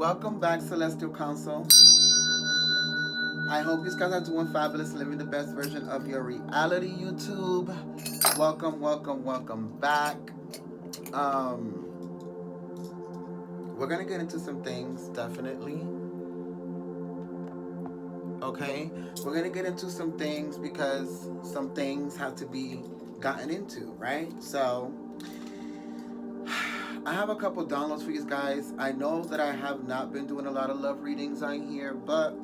Welcome back, Celestial Council. I hope you guys are doing fabulous, living the best version of your reality, YouTube. Welcome back. Um, we're gonna get into some things, definitely. Okay, we're gonna get into some things because some things have to be gotten into, right? So, I have a couple downloads for you guys. I know that I have not been doing a lot of love readings on here, but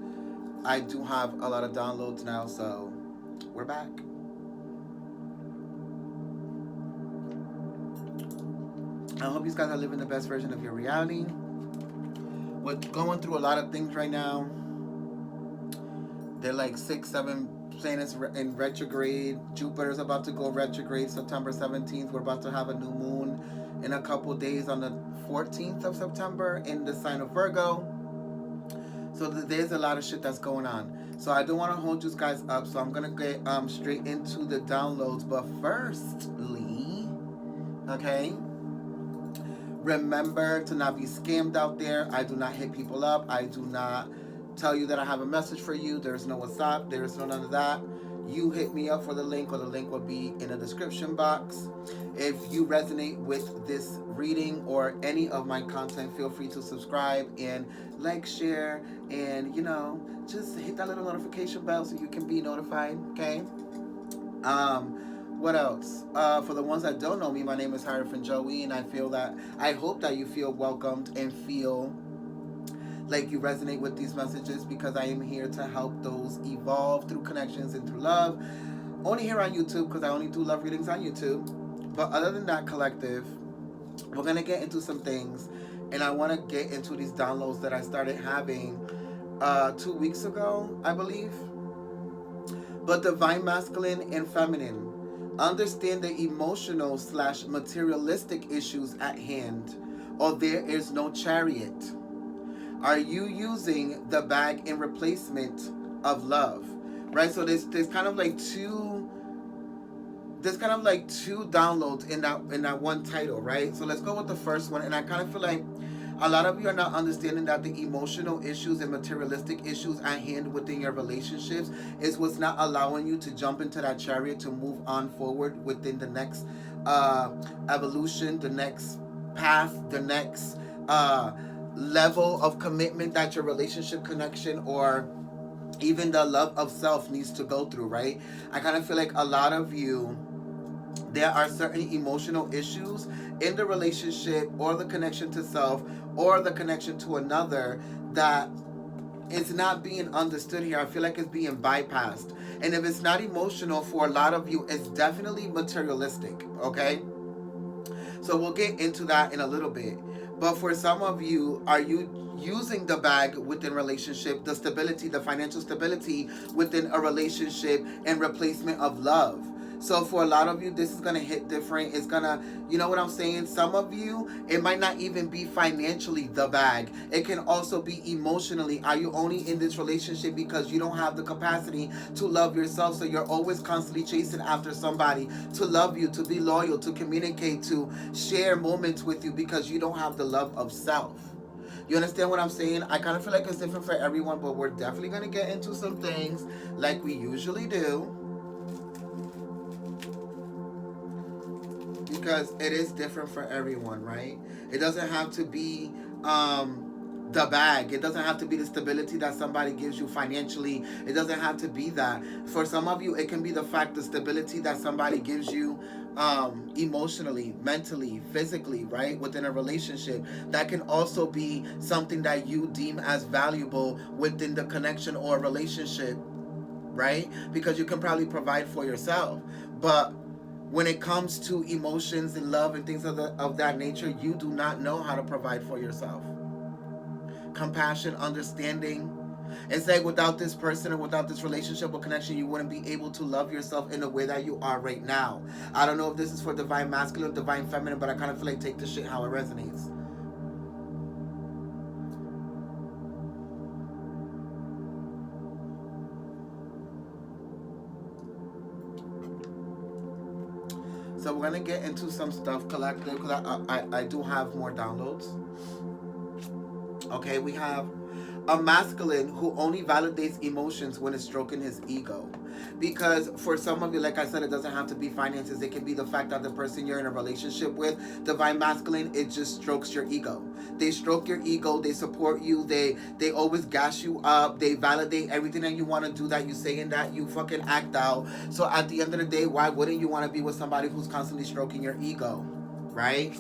I do have a lot of downloads now, so we're back. I hope you guys are living the best version of your reality. We're going through a lot of things right now. They're like 6, 7 planets in retrograde. Jupiter's about to go retrograde September 17th. We're about to have a new moon in a couple days on the 14th of September in the sign of Virgo. So there's a lot of shit that's going on. So I don't want to hold you guys up. So I'm gonna get straight into the downloads. But firstly, okay, remember to not be scammed out there. I do not hit people up. I do not tell you that I have a message for you. There's no WhatsApp. There's no none of that. You hit me up for the link, or the link will be in the description box. If you resonate with this reading or any of my content, feel free to subscribe and like, share, and just hit that little notification bell so you can be notified. Okay. What else? For the ones that don't know me, my name is Chariot Joey, and I hope that you feel welcomed and feel like you resonate with these messages, because I am here to help those evolve through connections and through love. Only here on YouTube, because I only do love readings on YouTube. But other than that, collective, we're going to get into some things, and I want to get into these downloads that I started having 2 weeks ago, I believe. But divine masculine and feminine. Understand the emotional / materialistic issues at hand, or there is no chariot. Are you using the bag in replacement of love? Right? So there's kind of like two downloads in that one title, right? So let's go with the first one. And I kind of feel like a lot of you are not understanding that the emotional issues and materialistic issues at hand within your relationships is what's not allowing you to jump into that chariot to move on forward within the next evolution, the next path, the next level of commitment that your relationship connection or even the love of self needs to go through, right? I kind of feel like a lot of you, there are certain emotional issues in the relationship or the connection to self or the connection to another that it's not being understood here. I feel like it's being bypassed. And if it's not emotional for a lot of you, it's definitely materialistic, okay? So we'll get into that in a little bit. But for some of you, are you using the bag within relationship, the stability, the financial stability within a relationship in replacement of love? So for a lot of you, this is going to hit different. It's going to, you know what I'm saying? Some of you, it might not even be financially the bag. It can also be emotionally. Are you only in this relationship because you don't have the capacity to love yourself? So you're always constantly chasing after somebody to love you, to be loyal, to communicate, to share moments with you because you don't have the love of self. You understand what I'm saying? I kind of feel like it's different for everyone, but we're definitely going to get into some things like we usually do, because it is different for everyone, right? It doesn't have to be the bag. It doesn't have to be the stability that somebody gives you financially. It doesn't have to be that. For some of you, it can be the fact, the stability that somebody gives you emotionally, mentally, physically, right? Within a relationship. That can also be something that you deem as valuable within the connection or relationship, right? Because you can probably provide for yourself. But when it comes to emotions and love and things of that nature, you do not know how to provide for yourself. Compassion, understanding. It's like without this person or without this relationship or connection, you wouldn't be able to love yourself in the way that you are right now. I don't know if this is for divine masculine or divine feminine, but I kind of feel like take this shit how it resonates. So we're gonna get into some stuff collective because I do have more downloads. Okay, we have a masculine who only validates emotions when it's stroking his ego. Because for some of you, like I said, it doesn't have to be finances. It can be the fact that the person you're in a relationship with, divine masculine, it just strokes your ego. They stroke your ego. They support you. They always gas you up. They validate everything that you want to do, that you say and that you fucking act out. So at the end of the day, why wouldn't you want to be with somebody who's constantly stroking your ego, right?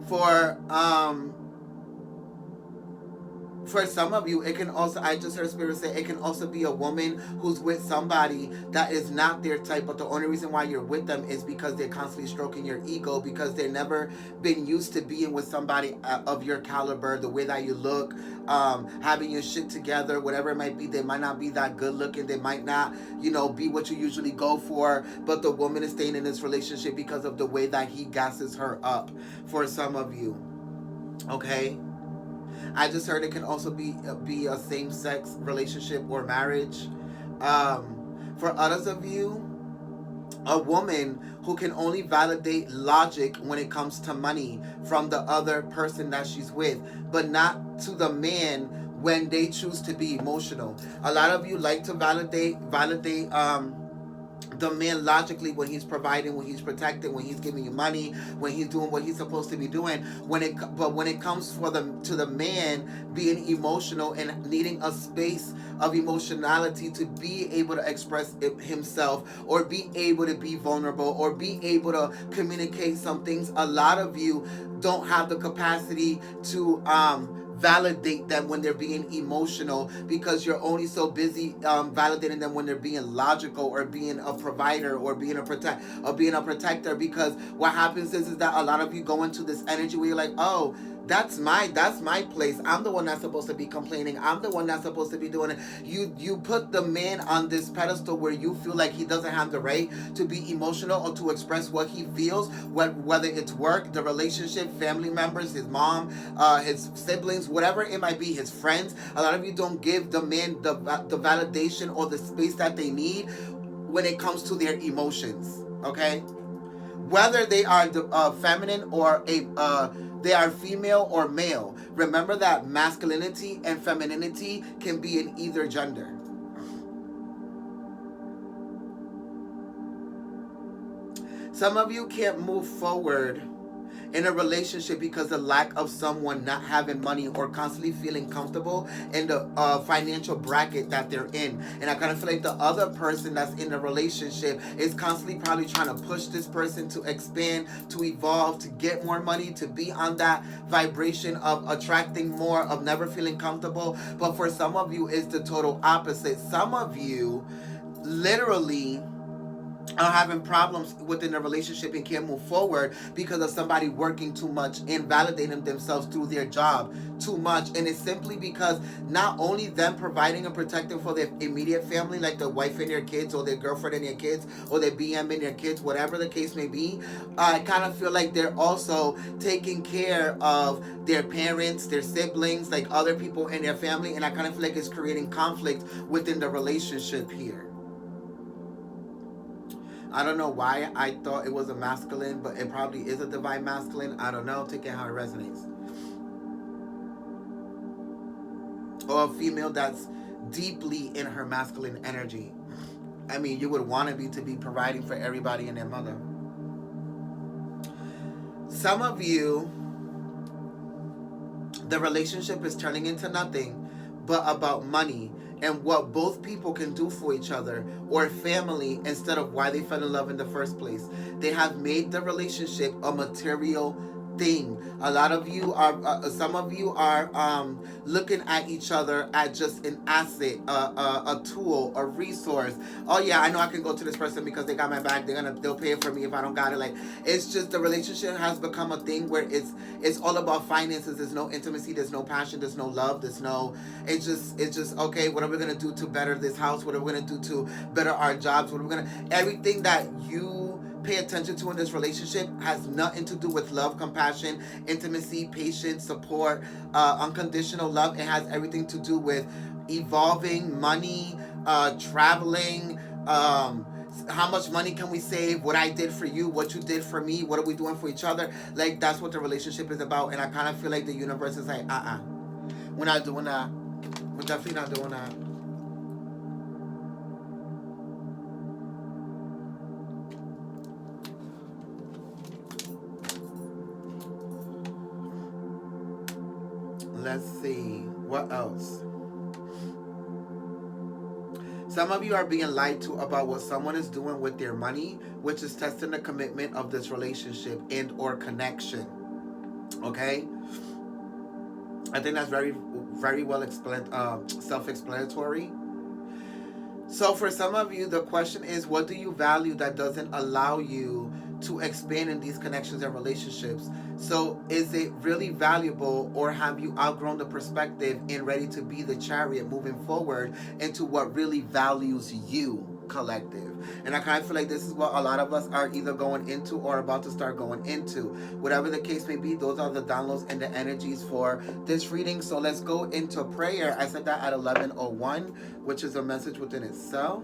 For for some of you, it can also, I just heard spirit say, it can also be a woman who's with somebody that is not their type, but the only reason why you're with them is because they're constantly stroking your ego, because they've never been used to being with somebody of your caliber, the way that you look, having your shit together, whatever it might be. They might not be that good looking, they might not, be what you usually go for, but the woman is staying in this relationship because of the way that he gasses her up. For some of you, okay? I just heard it can also be a same sex relationship or marriage. For others of you, a woman who can only validate logic when it comes to money from the other person that she's with, but not to the man when they choose to be emotional. A lot of you like to validate the man logically when he's providing, when he's protecting, when he's giving you money, when he's doing what he's supposed to be doing. But when it comes to the man being emotional and needing a space of emotionality to be able to express himself, or be able to be vulnerable, or be able to communicate some things, a lot of you don't have the capacity to validate them when they're being emotional, because you're only so busy validating them when they're being logical, or being a provider, or being a protector. Because what happens is that a lot of you go into this energy where you're like, oh, that's my place. I'm the one that's supposed to be complaining. I'm the one that's supposed to be doing it. You put the man on this pedestal where you feel like he doesn't have the right to be emotional or to express what he feels, whether it's work, the relationship, family members, his mom, his siblings, whatever it might be, his friends. A lot of you don't give the man the validation or the space that they need when it comes to their emotions. Okay, whether they are feminine or they are female or male. Remember that masculinity and femininity can be in either gender. Some of you can't move forward in a relationship because the lack of someone not having money, or constantly feeling comfortable in the financial bracket that they're in. And I kind of feel like the other person that's in the relationship is constantly probably trying to push this person to expand, to evolve, to get more money, to be on that vibration of attracting more, of never feeling comfortable. But for some of you, it's the total opposite. Some of you literally are having problems within the relationship and can't move forward because of somebody working too much and validating themselves through their job too much. And it's simply because not only them providing and protecting for their immediate family, like the wife and their kids, or their girlfriend and their kids, or their BM and their kids, whatever the case may be, I kind of feel like they're also taking care of their parents, their siblings, like other people in their family. And I kind of feel like it's creating conflict within the relationship here. I don't know why I thought it was a masculine, but it probably is a divine masculine. I don't know. Take it how it resonates. Or a female that's deeply in her masculine energy. I mean, you would want to be providing for everybody and their mother. Some of you, the relationship is turning into nothing but about money and what both people can do for each other or family, instead of why they fell in love in the first place. They have made the relationship a material thing. A lot of you are, some of you are looking at each other as just an asset, a tool, a resource. Oh yeah, I know I can go to this person because they got my back. They'll pay it for me if I don't got it. Like, it's just the relationship has become a thing where it's all about finances. There's no intimacy. There's no passion. There's no love. There's no. It's just okay. What are we gonna do to better this house? What are we gonna do to better our jobs? What are we gonna? Everything that you pay attention to in this relationship has nothing to do with love, compassion, intimacy, patience, support, unconditional love. It has everything to do with evolving, money, traveling, how much money can we save, what I did for you, what you did for me, what are we doing for each other. Like, that's what the relationship is about. And I kind of feel like the universe is like, we're not doing that. We're definitely not doing that. Let's see. What else? Some of you are being lied to about what someone is doing with their money, which is testing the commitment of this relationship and or connection. Okay? I think that's very, very well self-explanatory. So for some of you, the question is, what do you value that doesn't allow you to expand in these connections and relationships? So is it really valuable, or have you outgrown the perspective and ready to be the chariot moving forward into what really values you, collective? And I kind of feel like this is what a lot of us are either going into or about to start going into. Whatever the case may be, those are the downloads and the energies for this reading. So let's go into prayer. I said that at 11:01, which is a message within itself.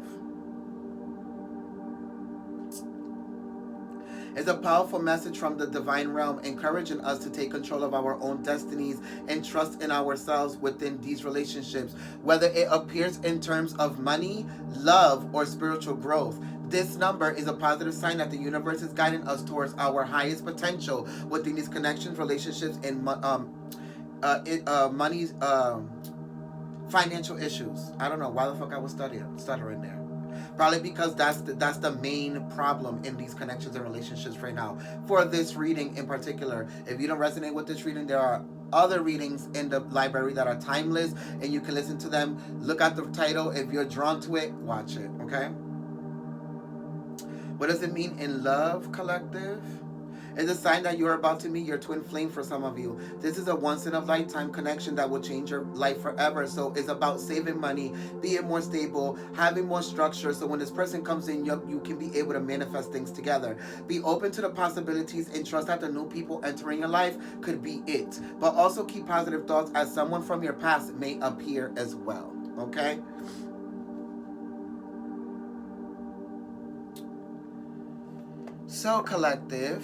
It's a powerful message from the divine realm, encouraging us to take control of our own destinies and trust in ourselves within these relationships, whether it appears in terms of money, love, or spiritual growth. This number is a positive sign that the universe is guiding us towards our highest potential within these connections, relationships, and money's financial issues. I don't know why the fuck I was stuttering there. Probably because that's the main problem in these connections and relationships right now. For this reading in particular, if you don't resonate with this reading, there are other readings in the library that are timeless, and you can listen to them. Look at the title. If you're drawn to it, watch it. Okay. What does it mean in love, collective? It's a sign that you're about to meet your twin flame for some of you. This is a once-in-a-lifetime connection that will change your life forever. So it's about saving money, being more stable, having more structure. So when this person comes in, you can be able to manifest things together. Be open to the possibilities and trust that the new people entering your life could be it. But also keep positive thoughts, as someone from your past may appear as well. Okay? So, collective,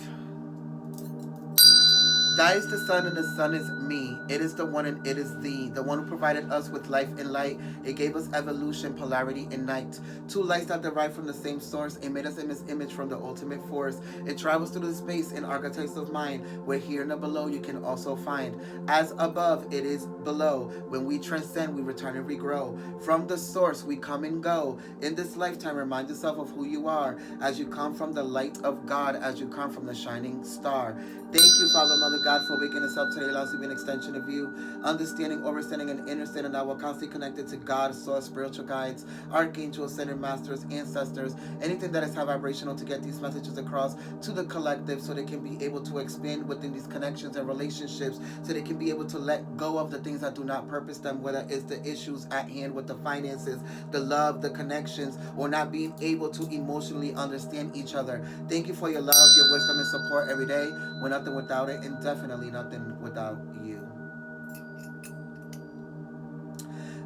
that is the sun, and the sun is me. It is the one, and it is thee. The one who provided us with life and light. It gave us evolution, polarity, and night. Two lights that derive from the same source. It made us in His image from the ultimate force. It travels through the space in archetypes of mind, where here and below you can also find. As above, it is below. When we transcend, we return and regrow. From the source, we come and go. In this lifetime, remind yourself of who you are, as you come from the light of God, as you come from the shining star. Thank you, Father, Mother God, for waking us up today. Allow us to be an extension of you, understanding, overstanding, and understanding that we're constantly connected to God, source, spiritual guides, archangels, ascended masters, ancestors, anything that is high vibrational, to get these messages across to the collective, so they can be able to expand within these connections and relationships, so they can be able to let go of the things that do not purpose them, whether it's the issues at hand with the finances, the love, the connections, or not being able to emotionally understand each other. Thank you for your love, your wisdom, and support every day. We're nothing without it, and definitely nothing without you.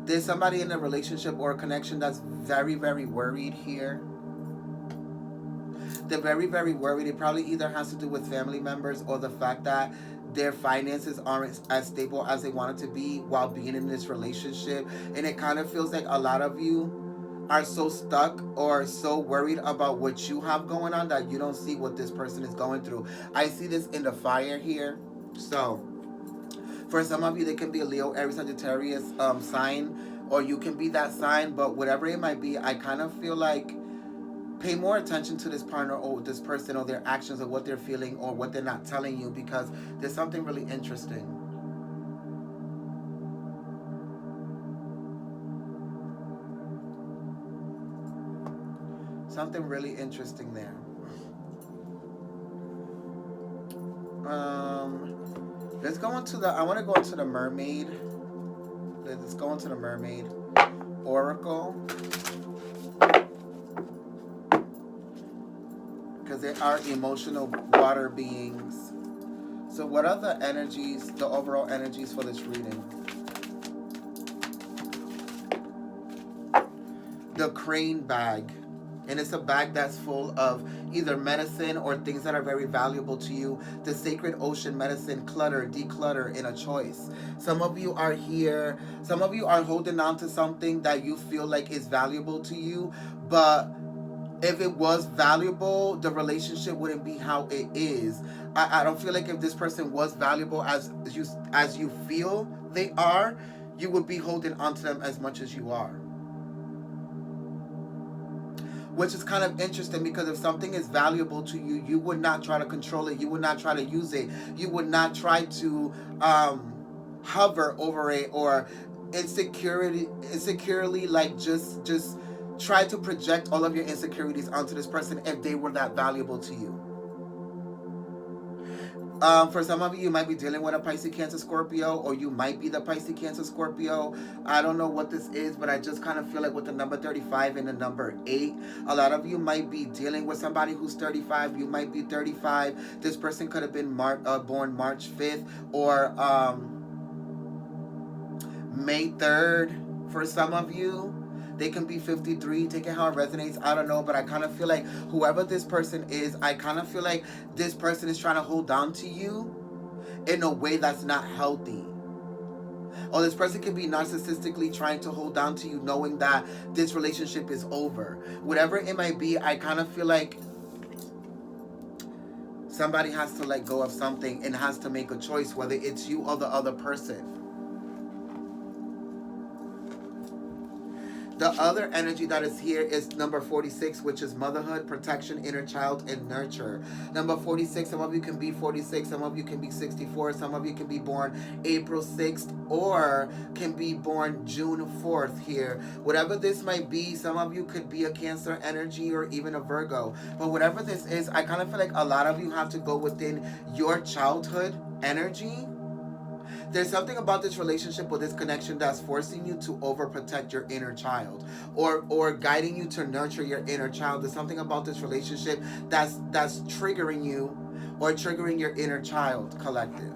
There's somebody in a relationship or a connection that's very, very worried here. They're very, very worried. It probably either has to do with family members, or the fact that their finances aren't as stable as they want it to be while being in this relationship. And it kind of feels like a lot of you are so stuck or so worried about what you have going on that you don't see what this person is going through. I see this in the fire here. So for some of you, they can be a Leo, Aries, Sagittarius sign, or you can be that sign. But whatever it might be, I kind of feel like pay more attention to this partner or this person, or their actions, or what they're feeling, or what they're not telling you, because there's something really interesting. Something really interesting there. Let's go into the, I want to go into the mermaid. Let's go into the mermaid oracle, because they are emotional water beings. So what are the energies, the overall energies for this reading? The crane bag. And it's a bag that's full of either medicine or things that are very valuable to you. The sacred ocean medicine, clutter, declutter in a choice. Some of you are here, some of you are holding on to something that you feel like is valuable to you, but if it was valuable, the relationship wouldn't be how it is. I don't feel like if this person was valuable as you feel they are, you would be holding on to them as much as you are. Which is kind of interesting, because if something is valuable to you, you would not try to control it. You would not try to use it. You would not try to hover over it, or insecurely, like just try to project all of your insecurities onto this person if they were that valuable to you. For some of you, you might be dealing with a Pisces, Cancer, Scorpio, or you might be the Pisces, Cancer, Scorpio. I don't know what this is, but I just kind of feel like with the number 35 and the number 8, a lot of you might be dealing with somebody who's 35. You might be 35. This person could have been born March 5th or May 3rd for some of you. They can be 53. Take it how it resonates. I don't know, but I kind of feel like whoever this person is, I kind of feel like this person is trying to hold on to you in a way that's not healthy. Or this person could be narcissistically trying to hold on to you, knowing that this relationship is over. Whatever it might be, I kind of feel like somebody has to let go of something and has to make a choice, whether it's you or the other person. The other energy that is here is number 46, which is motherhood, protection, inner child, and nurture. Number 46, some of you can be 46, some of you can be 64, some of you can be born April 6th or can be born June 4th here. Whatever this might be, some of you could be a Cancer energy or even a Virgo. But whatever this is, I kind of feel like a lot of you have to go within your childhood energy. There's something about this relationship or this connection that's forcing you to overprotect your inner child, or guiding you to nurture your inner child. There's something about this relationship that's triggering you or triggering your inner child, collective.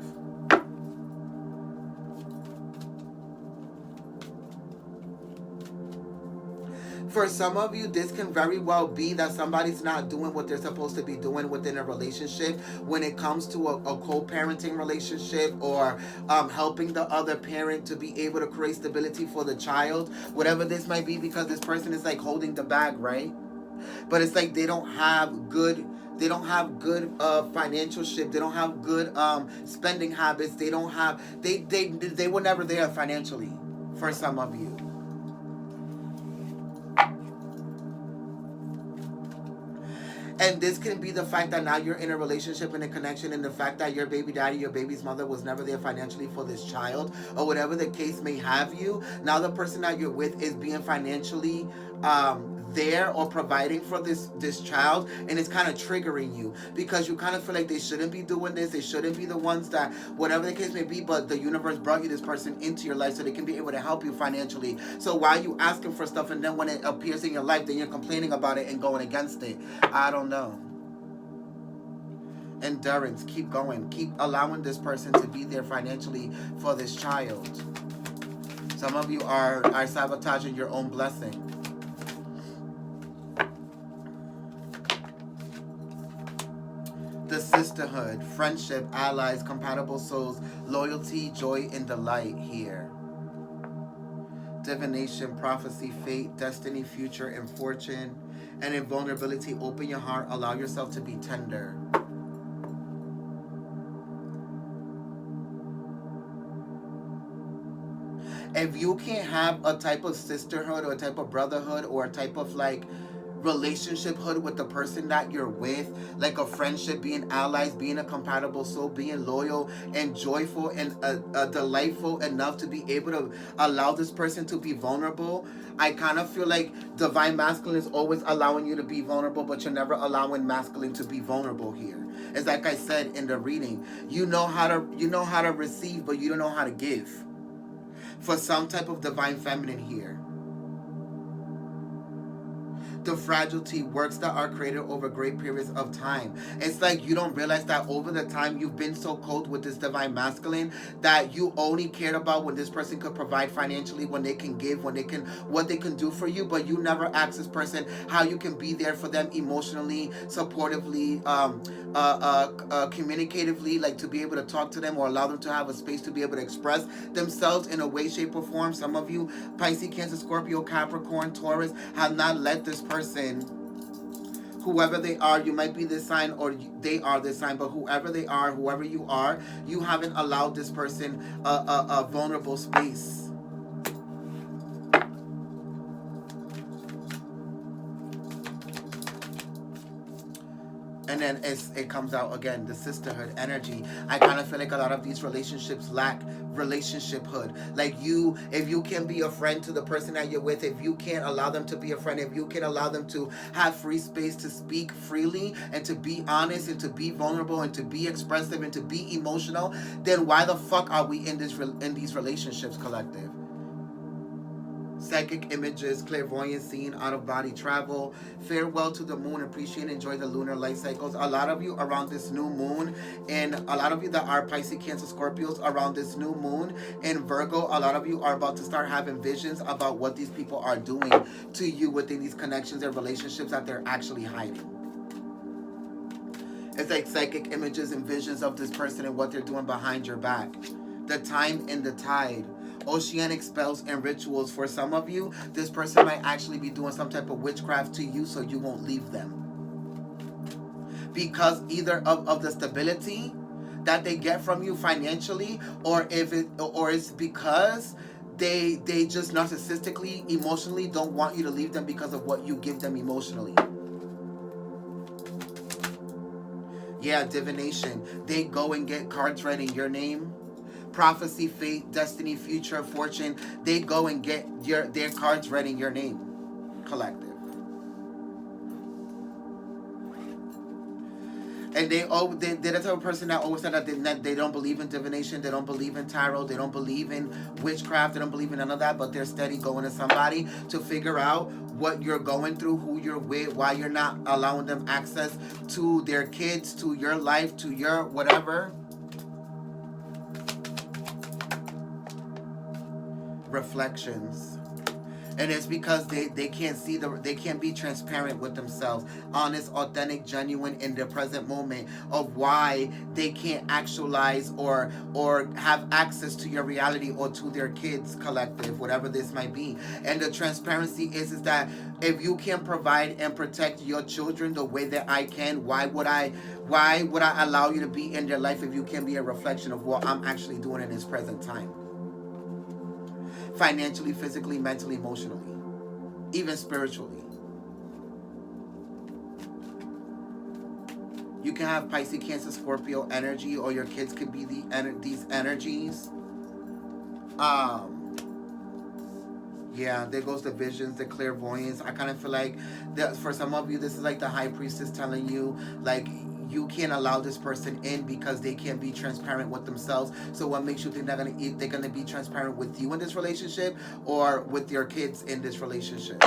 For some of you, this can very well be that somebody's not doing what they're supposed to be doing within a relationship when it comes to a co-parenting relationship, or helping the other parent to be able to create stability for the child. Whatever this might be, because this person is like holding the bag, right? But it's like they don't have good financial ship. They don't have good spending habits. They were never there financially for some of you. And this can be the fact that now you're in a relationship and a connection, and the fact that your baby daddy, your baby's mother was never there financially for this child, or whatever the case may have you. Now the person that you're with is being financially there or providing for this child, and it's kind of triggering you because you kind of feel like they shouldn't be doing this. They shouldn't be the ones that, whatever the case may be, but the universe brought you this person into your life so they can be able to help you financially. So why are you asking for stuff, and then when it appears in your life, then you're complaining about it and going against it? I don't know. Endurance. Keep going. Keep allowing this person to be there financially for this child. Some of you are sabotaging your own blessing. The sisterhood, friendship, allies, compatible souls, loyalty, joy, and delight here. Divination, prophecy, fate, destiny, future, and fortune. And in vulnerability, open your heart, allow yourself to be tender. If you can't have a type of sisterhood or a type of brotherhood or a type of like relationship hood with the person that you're with, like a friendship, being allies, being a compatible soul, being loyal and joyful and delightful enough to be able to allow this person to be vulnerable, I kind of feel like divine masculine is always allowing you to be vulnerable, but you're never allowing masculine to be vulnerable here. It's like I said in the reading, you know how to receive, but you don't know how to give. For some type of divine feminine here. the fragility, works that are created over great periods of time. It's like you don't realize that over the time you've been so cold with this divine masculine that you only cared about when this person could provide financially, when they can give, when they can, what they can do for you, but you never ask this person how you can be there for them emotionally, supportively, communicatively, like to be able to talk to them or allow them to have a space to be able to express themselves in a way, shape, or form. Some of you, Pisces, Cancer, Scorpio, Capricorn, Taurus, have not let this person, whoever they are, you might be this sign or they are this sign, but whoever they are, whoever you are, you haven't allowed this person a vulnerable space. And then it comes out again, the sisterhood energy. I kind of feel like a lot of these relationships lack relationshiphood. Like if you can be a friend to the person that you're with, if you can't allow them to be a friend, if you can allow them to have free space to speak freely and to be honest and to be vulnerable and to be expressive and to be emotional, then why the fuck are we in these relationships, collective? Psychic images, clairvoyance, seeing out-of-body travel, farewell to the moon, appreciate and enjoy the lunar light cycles. A lot of you around this new moon, and a lot of you that are Pisces, Cancer, Scorpios, around this new moon in Virgo, a lot of you are about to start having visions about what these people are doing to you within these connections and relationships that they're actually hiding. It's like psychic images and visions of this person and what they're doing behind your back. The time and the tide. Oceanic spells and rituals. For some of you, this person might actually be doing some type of witchcraft to you so you won't leave them. Because either of the stability that they get from you financially, or it's because they just narcissistically, emotionally don't want you to leave them because of what you give them emotionally. Yeah, divination. They go and get cards read in your name. Prophecy, fate, destiny, future, fortune. They go and get their cards read in your name, collective. And they're the type of person that always said that they don't believe in divination, they don't believe in tarot, they don't believe in witchcraft, they don't believe in none of that, but they're steady going to somebody to figure out what you're going through, who you're with, why you're not allowing them access to their kids, to your life, to your whatever. Reflections. And it's because they can't see they can't be transparent with themselves, honest, authentic, genuine in the present moment of why they can't actualize or have access to your reality or to their kids, collective, whatever this might be. And the transparency is that if you can provide and protect your children the way that I can, why would I allow you to be in their life if you can be a reflection of what I'm actually doing in this present time? Financially, physically, mentally, emotionally, even spiritually. You can have Pisces, Cancer, Scorpio energy, or your kids could be these energies. Yeah, there goes the visions, the clairvoyance. I kind of feel like that for some of you, this is like the high priestess telling you, like, you can't allow this person in because they can't be transparent with themselves. So what makes you think they're gonna be transparent with you in this relationship or with your kids in this relationship?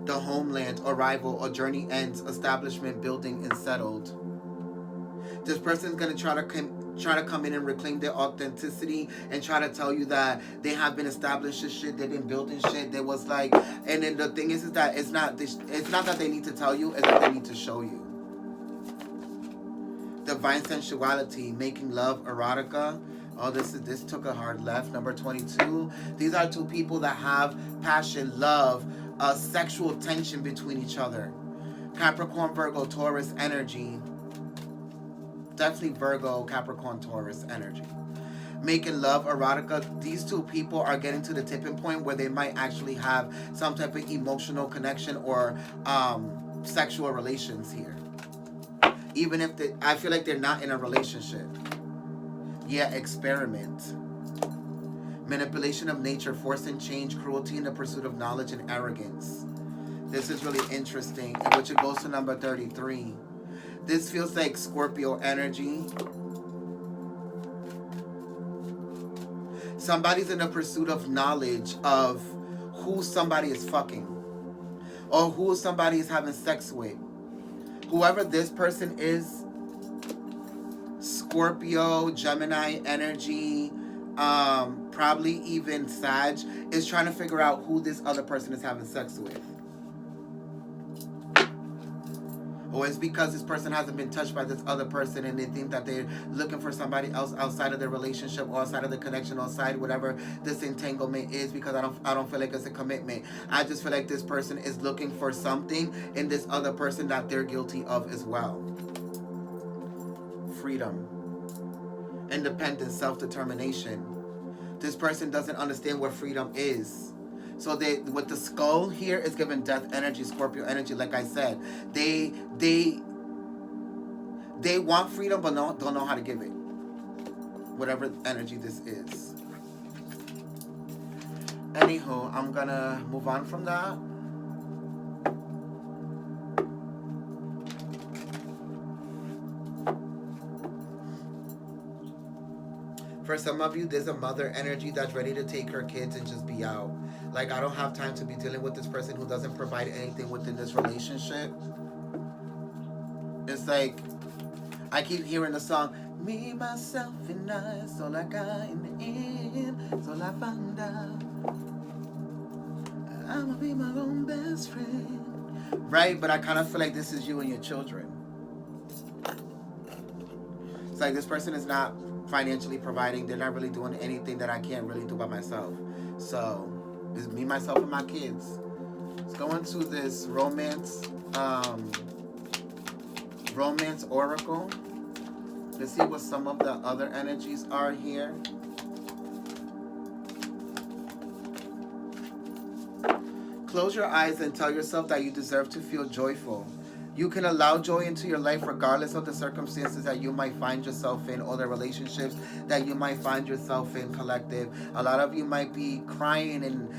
The homeland, arrival, a journey ends, establishment, building, and settled. This person's gonna try to come in and reclaim their authenticity and try to tell you that they have been established shit, they've been building shit. There was like, and then the thing is that it's not that they need to tell you, it's that they need to show you. Divine sensuality, making love, erotica. Oh, this took a hard left. Number 22. These are two people that have passion, love, sexual tension between each other. Capricorn, Virgo, Taurus energy. Definitely Virgo, Capricorn, Taurus energy. Making love, erotica. These two people are getting to the tipping point where they might actually have some type of emotional connection or sexual relations here. Even if I feel like they're not in a relationship. Yeah, experiment. Manipulation of nature, forcing change, cruelty in the pursuit of knowledge, and arrogance. This is really interesting, which it goes to number 33. This feels like Scorpio energy. Somebody's in the pursuit of knowledge of who somebody is fucking. or who somebody is having sex with. Whoever this person is, Scorpio, Gemini energy, probably even Sag, is trying to figure out who this other person is having sex with. Or it's because this person hasn't been touched by this other person and they think that they're looking for somebody else outside of their relationship or outside of the connection, or outside whatever this entanglement is, because I don't feel like it's a commitment. I just feel like this person is looking for something in this other person that they're guilty of as well. Freedom, independence, self-determination. This person doesn't understand what freedom is. So they, with the skull here, is giving death energy, Scorpio energy. Like I said, they want freedom, but don't know how to give it. Whatever energy this is. Anywho, I'm gonna move on from that. For some of you, there's a mother energy that's ready to take her kids and just be out. Like, I don't have time to be dealing with this person who doesn't provide anything within this relationship. It's like, I keep hearing the song, me, myself, and I, so like I in the end, so I found out I'ma be my own best friend. Right? But I kind of feel like this is you and your children. It's like this person is not financially providing. They're not really doing anything that I can't really do by myself. So it's me, myself, and my kids. Let's go into this romance oracle. Let's see what some of the other energies are here. Close your eyes and tell yourself that you deserve to feel joyful. You can allow joy into your life regardless of the circumstances that you might find yourself in, or the relationships that you might find yourself in, collective. A lot of you might be crying and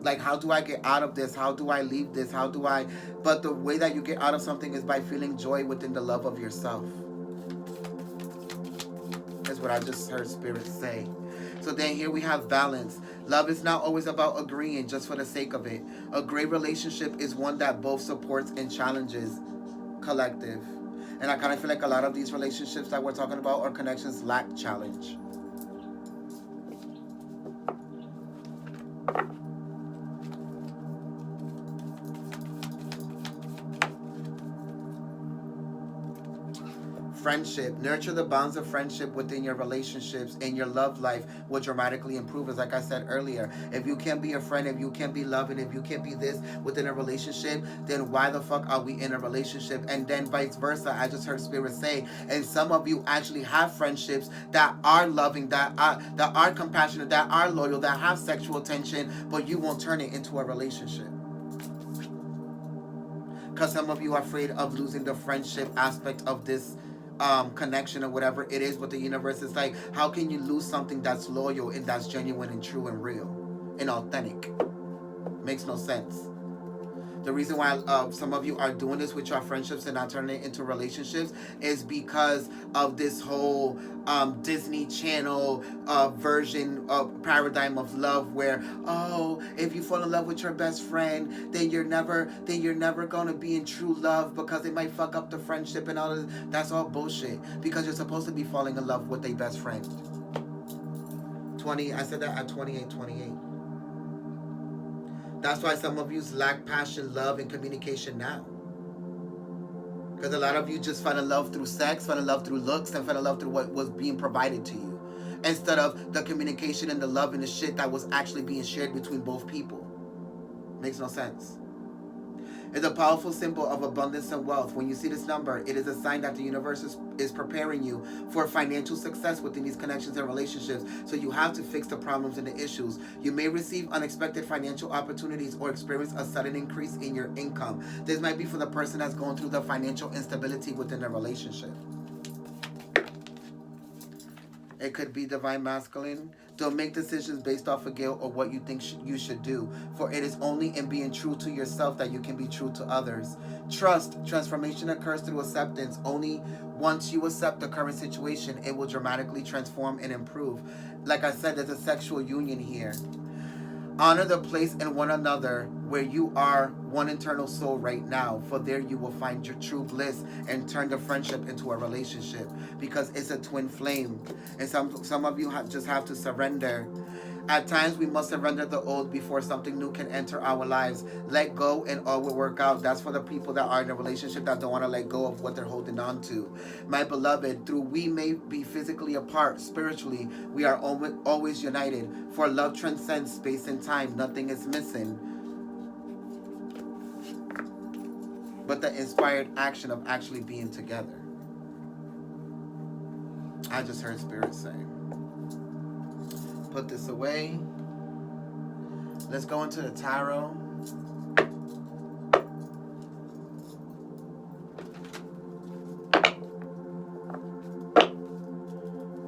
like, how do I get out of this? How do I leave this? But the way that you get out of something is by feeling joy within the love of yourself. That's what I just heard Spirit say. So then here we have balance. Love is not always about agreeing just for the sake of it. A great relationship is one that both supports and challenges, collective. And I kind of feel like a lot of these relationships that we're talking about or connections lack challenge. Friendship. Nurture the bonds of friendship within your relationships, and your love life will dramatically improve. As like I said earlier, if you can't be a friend, if you can't be loving, if you can't be this within a relationship, then why the fuck are we in a relationship? And then vice versa. I just heard Spirit say, and some of you actually have friendships that are loving, that are compassionate, that are loyal, that have sexual tension, but you won't turn it into a relationship. Because some of you are afraid of losing the friendship aspect of this connection or whatever it is with the universe. It's like, how can you lose something that's loyal and that's genuine and true and real and authentic? Makes no sense. The reason why some of you are doing this with your friendships and not turning it into relationships is because of this whole Disney Channel version of paradigm of love, where, oh, if you fall in love with your best friend, then you're never gonna be in true love because it might fuck up the friendship and all of this. That's all bullshit, because you're supposed to be falling in love with a best friend. I said that at 28. That's why some of you lack passion, love, and communication now. Because a lot of you just fell in love through sex, fell in love through looks, and fell in love through what was being provided to you, instead of the communication and the love and the shit that was actually being shared between both people. Makes no sense. It's a powerful symbol of abundance and wealth. When you see this number, it is a sign that the universe is preparing you for financial success within these connections and relationships. So you have to fix the problems and the issues. You may receive unexpected financial opportunities or experience a sudden increase in your income. This might be for the person that's going through the financial instability within their relationship. It could be divine masculine. Don't make decisions based off of guilt or what you think you should do, for it is only in being true to yourself that you can be true to others. Trust. Transformation occurs through acceptance. Only once you accept the current situation, it will dramatically transform and improve. Like I said, there's a sexual union here. Honor the place in one another where you are one internal soul right now, for there you will find your true bliss and turn the friendship into a relationship, because it's a twin flame. And some of you just have to surrender. At times, we must surrender the old before something new can enter our lives. Let go and all will work out. That's for the people that are in a relationship that don't want to let go of what they're holding on to. My beloved, through we may be physically apart, spiritually, we are always united. For love transcends space and time. Nothing is missing but the inspired action of actually being together. I just heard Spirit say. Put this away. Let's go into the tarot.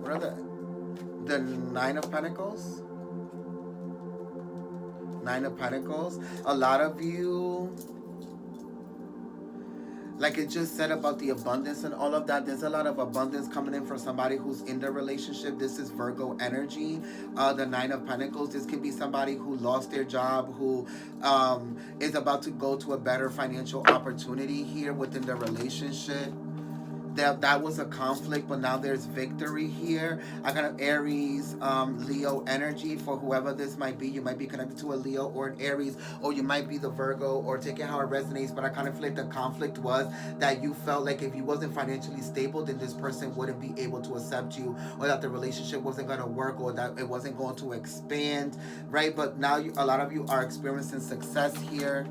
What are the Nine of Pentacles? Nine of Pentacles. A lot of you, like it just said about the abundance and all of that, there's a lot of abundance coming in for somebody who's in their relationship. This is Virgo energy. The Nine of Pentacles. This can be somebody who lost their job, who is about to go to a better financial opportunity here within their relationship. That was a conflict, but now there's victory here. I got an Aries, Leo energy for whoever this might be. You might be connected to a Leo or an Aries, or you might be the Virgo, or take it how it resonates. But I kind of feel like the conflict was that you felt like if you wasn't financially stable, then this person wouldn't be able to accept you, or that the relationship wasn't going to work, or that it wasn't going to expand, right? But now a lot of you are experiencing success here.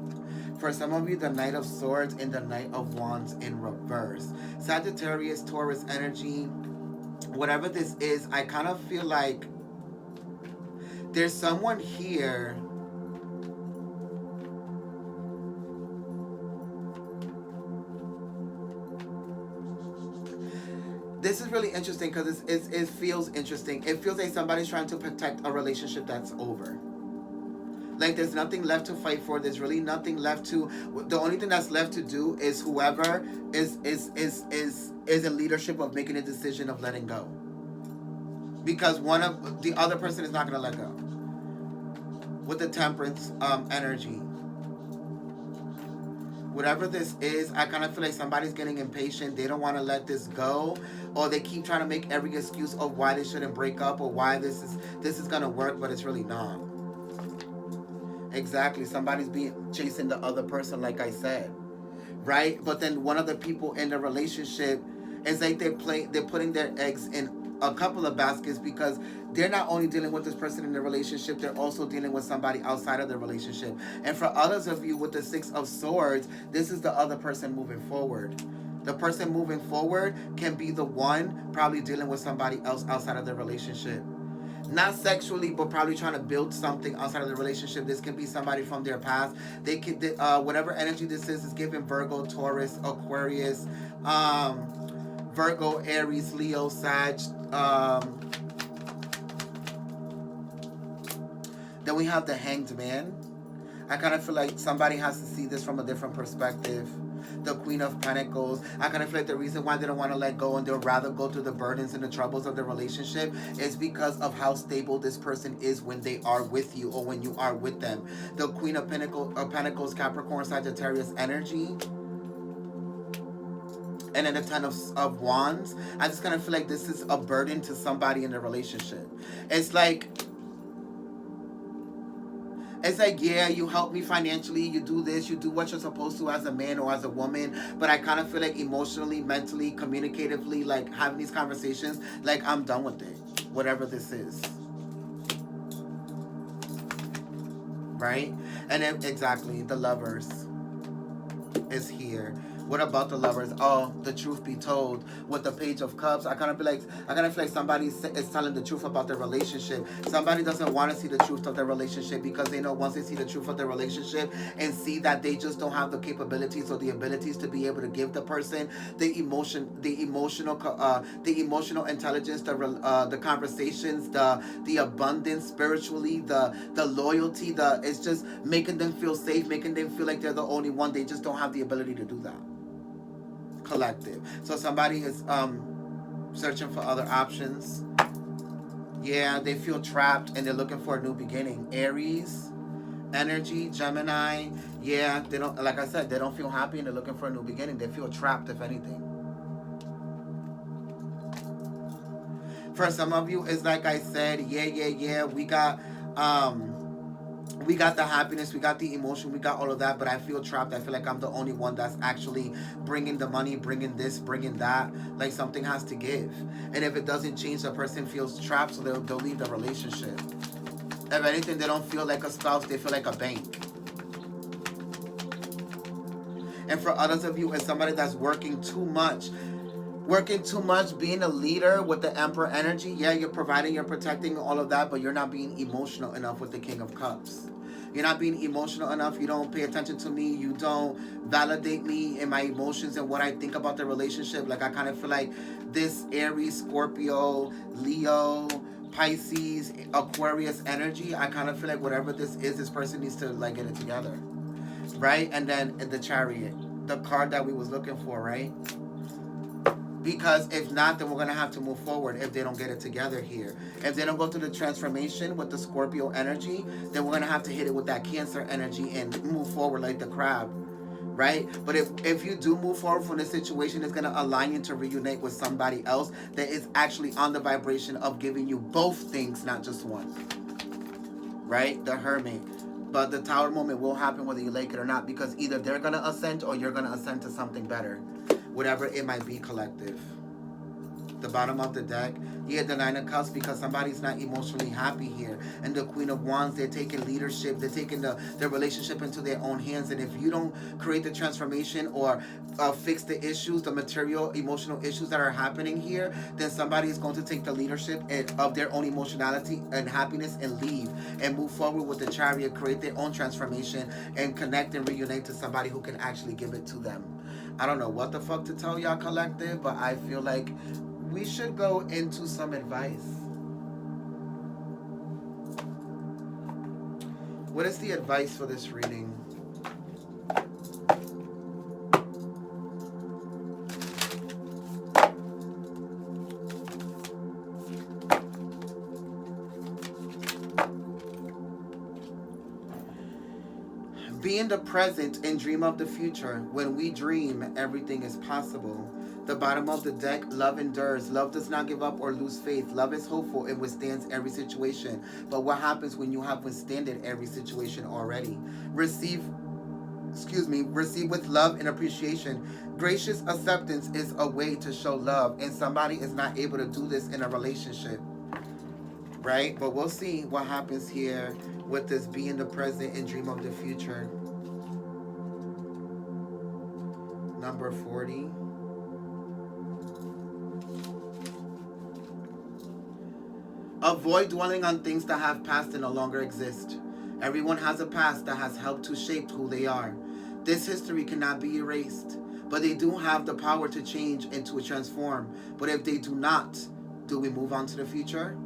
For some of you, the Knight of Swords and the Knight of Wands in reverse. Sagittarius, Taurus energy, whatever this is, I kind of feel like there's someone here this is really interesting because it feels interesting. It feels like somebody's trying to protect a relationship that's over. Like there's nothing left to fight for. There's really nothing left to. The only thing that's left to do is whoever is in leadership of making a decision of letting go. Because one of the other person is not going to let go. With the Temperance energy, whatever this is, I kind of feel like somebody's getting impatient. They don't want to let this go, or they keep trying to make every excuse of why they shouldn't break up or why this is going to work, but it's really not. Exactly. Somebody's chasing the other person, like I said, right? But then one of the people in the relationship is like they're putting their eggs in a couple of baskets, because they're not only dealing with this person in the relationship, they're also dealing with somebody outside of the relationship. And for others of you with the Six of Swords, this is the other person moving forward. The person moving forward can be the one probably dealing with somebody else outside of the relationship. Not sexually, but probably trying to build something outside of the relationship. This can be somebody from their past. They could, whatever energy this is giving Virgo, Taurus, Aquarius, Virgo, Aries, Leo, Sag. Then we have the Hanged Man. I kind of feel like somebody has to see this from a different perspective. The Queen of Pentacles. I kind of feel like the reason why they don't want to let go and they'll rather go through the burdens and the troubles of the relationship is because of how stable this person is when they are with you or when you are with them. The Queen of Pentacles, Capricorn, Sagittarius energy. And then the Ten of Wands. I just kind of feel like this is a burden to somebody in the relationship. It's like, yeah, you help me financially, you do this, you do what you're supposed to as a man or as a woman, but I kind of feel like emotionally, mentally, communicatively, like having these conversations, like I'm done with it, whatever this is. Right? And then, exactly, the Lovers is here. What about the Lovers? Oh, the truth be told, with the Page of Cups, I kind of feel like somebody is telling the truth about their relationship. Somebody doesn't want to see the truth of their relationship because they know once they see the truth of their relationship and see that they just don't have the capabilities or the abilities to be able to give the person the emotional intelligence, the conversations, the abundance spiritually, the loyalty, it's just making them feel safe, making them feel like they're the only one. They just don't have the ability to do that. Collective. So somebody is searching for other options. Yeah, they feel trapped and they're looking for a new beginning. Aries, energy, Gemini. Yeah, they don't, like I said, they don't feel happy and they're looking for a new beginning. They feel trapped, if anything. For some of you, it's like I said, yeah. We got the happiness, we got the emotion, we got all of that, but I feel trapped. I feel like I'm the only one that's actually bringing the money, bringing this, bringing that. Like something has to give. And if it doesn't change, the person feels trapped, so they'll leave the relationship. If anything, they don't feel like a spouse, they feel like a bank. And for others of you, it's somebody that's working too much. Being a leader with the Emperor energy. Yeah, you're providing, you're protecting, all of that, but you're not being emotional enough with the King of Cups. You're not being emotional enough. You don't pay attention to me. You don't validate me and my emotions and what I think about the relationship. Like, I kind of feel like this Aries, Scorpio, Leo, Pisces, Aquarius energy, I kind of feel like whatever this is, this person needs to like get it together. Right? And then the Chariot, the card that we was looking for, right? Because if not, then we're going to have to move forward if they don't get it together here. If they don't go through the transformation with the Scorpio energy, then we're going to have to hit it with that Cancer energy and move forward like the crab, right? But if you do move forward from this situation, it's going to align you to reunite with somebody else that is actually on the vibration of giving you both things, not just one, right? The Hermit. But the Tower moment will happen whether you like it or not, because either they're going to ascend or you're going to ascend to something better. Whatever it might be, collective. The bottom of the deck, you get the Nine of Cups because somebody's not emotionally happy here. And the Queen of Wands, they're taking leadership. They're taking their relationship into their own hands. And if you don't create the transformation or fix the issues, the material, emotional issues that are happening here, then somebody is going to take the leadership of their own emotionality and happiness and leave and move forward with the Chariot, create their own transformation and connect and reunite to somebody who can actually give it to them. I don't know what the fuck to tell y'all, collective, but I feel like we should go into some advice. What is the advice for this reading? Be in the present and dream of the future. When we dream, everything is possible. The bottom of the deck, love endures. Love does not give up or lose faith. Love is hopeful and withstands every situation. But what happens when you have withstanded every situation already? Receive with love and appreciation. Gracious acceptance is a way to show love, and somebody is not able to do this in a relationship, right? But we'll see what happens here with this. Be in the present and dream of the future. Number 40. Avoid dwelling on things that have passed and no longer exist. Everyone has a past that has helped to shape who they are. This history cannot be erased, but they do have the power to change and to transform. But if they do not, do we move on to the future?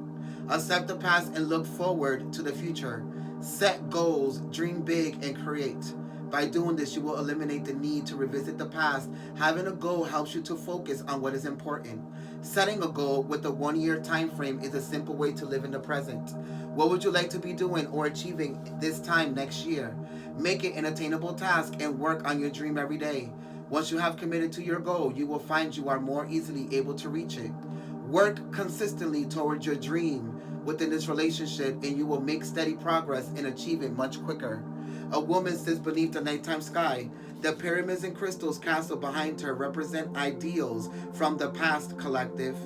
Accept the past and look forward to the future. Set goals, dream big, and create. By doing this, you will eliminate the need to revisit the past. Having a goal helps you to focus on what is important. Setting a goal with a 1-year time frame is a simple way to live in the present. What would you like to be doing or achieving this time next year? Make it an attainable task and work on your dream every day. Once you have committed to your goal, you will find you are more easily able to reach it. Work consistently towards your dream within this relationship, and you will make steady progress and achieve it much quicker. A woman sits beneath the nighttime sky. The pyramids and crystals castle behind her represent ideals from the past, collective.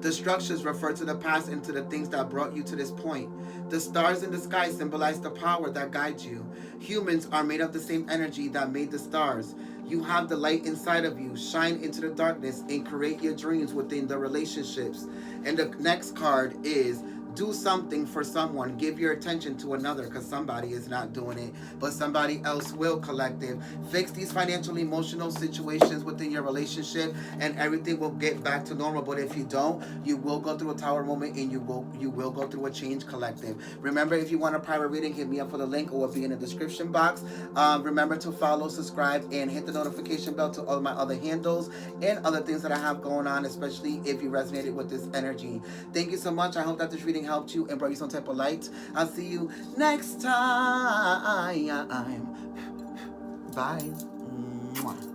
The structures refer to the past and to the things that brought you to this point. The stars in the sky symbolize the power that guides you. Humans are made of the same energy that made the stars. You have the light inside of you. Shine into the darkness and create your dreams within the relationships. And the next card is do something for someone. Give your attention to another, because somebody is not doing it, but somebody else will, collective. Fix these financial, emotional situations within your relationship, and everything will get back to normal. But if you don't, you will go through a tower moment, and you will go through a change, collective. Remember, if you want a private reading, hit me up for the link, or will be in the description box. Remember to follow, subscribe, and hit the notification bell to all of my other handles and other things that I have going on, especially if you resonated with this energy. Thank you so much. I hope that this reading anything helped you and brought you some type of light. I'll see you next time. Bye. Mwah.